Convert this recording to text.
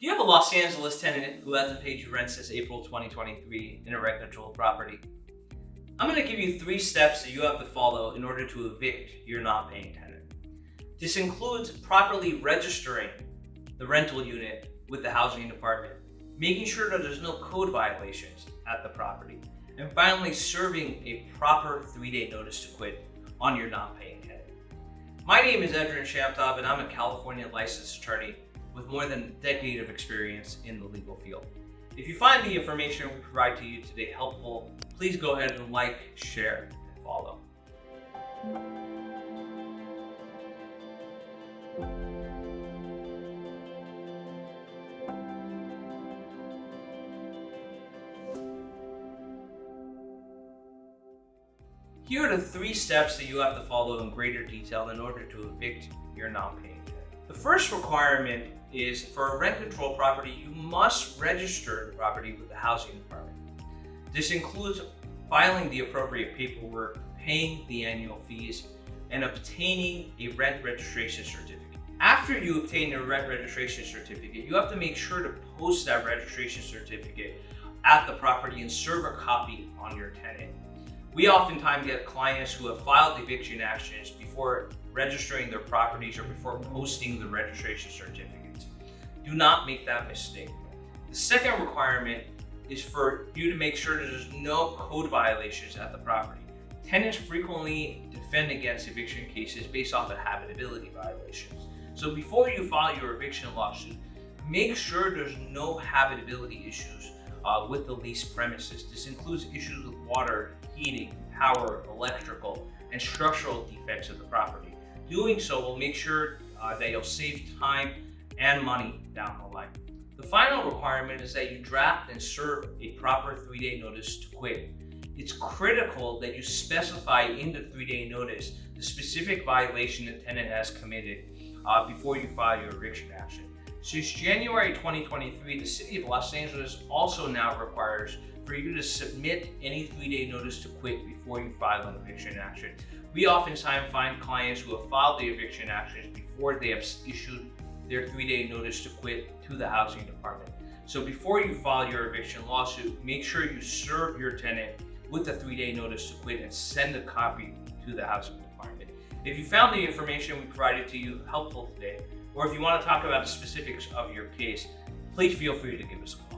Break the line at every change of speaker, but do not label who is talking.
Do you have a Los Angeles tenant who hasn't paid you rent since April 2023 in a rent-controlled property? I'm going to give you 3 steps that you have to follow in order to evict your non-paying tenant. This includes properly registering the rental unit with the housing department, making sure that there's no code violations at the property, and finally serving a proper 3-day notice to quit on your non-paying tenant. My name is Edrin Shamtob, and I'm a California licensed attorney with more than a decade of experience in the legal field. If you find the information we provide to you today helpful, please go ahead and like, share, and follow. Here are the 3 steps that you have to follow in greater detail in order to evict your non-paying tenant. The first requirement is for a rent control property, you must register the property with the housing department. This includes filing the appropriate paperwork, paying the annual fees, and obtaining a rent registration certificate. After you obtain your rent registration certificate, you have to make sure to post that registration certificate at the property and serve a copy on your tenant. We oftentimes get clients who have filed eviction actions before registering their properties or before posting the registration certificates. Do not make that mistake. The second requirement is for you to make sure that there's no code violations at the property. Tenants frequently defend against eviction cases based off of habitability violations. So before you file your eviction lawsuit, make sure there's no habitability issues with the leased premises. This includes issues with water, heating, power, electrical, and structural defects of the property. Doing so will make sure that you'll save time and money down the line. The final requirement is that you draft and serve a proper 3-day notice to quit. It's critical that you specify in the 3-day notice the specific violation the tenant has committed before you file your eviction action. Since January 2023, the City of Los Angeles also now requires for you to submit any 3-day notice to quit before you file an eviction action. We oftentimes find clients who have filed the eviction actions before they have issued their 3-day notice to quit to the housing department. So before you file your eviction lawsuit, make sure you serve your tenant with the 3-day notice to quit and send a copy to the housing department. If you found the information we provided to you helpful today, or if you want to talk about the specifics of your case, please feel free to give us a call.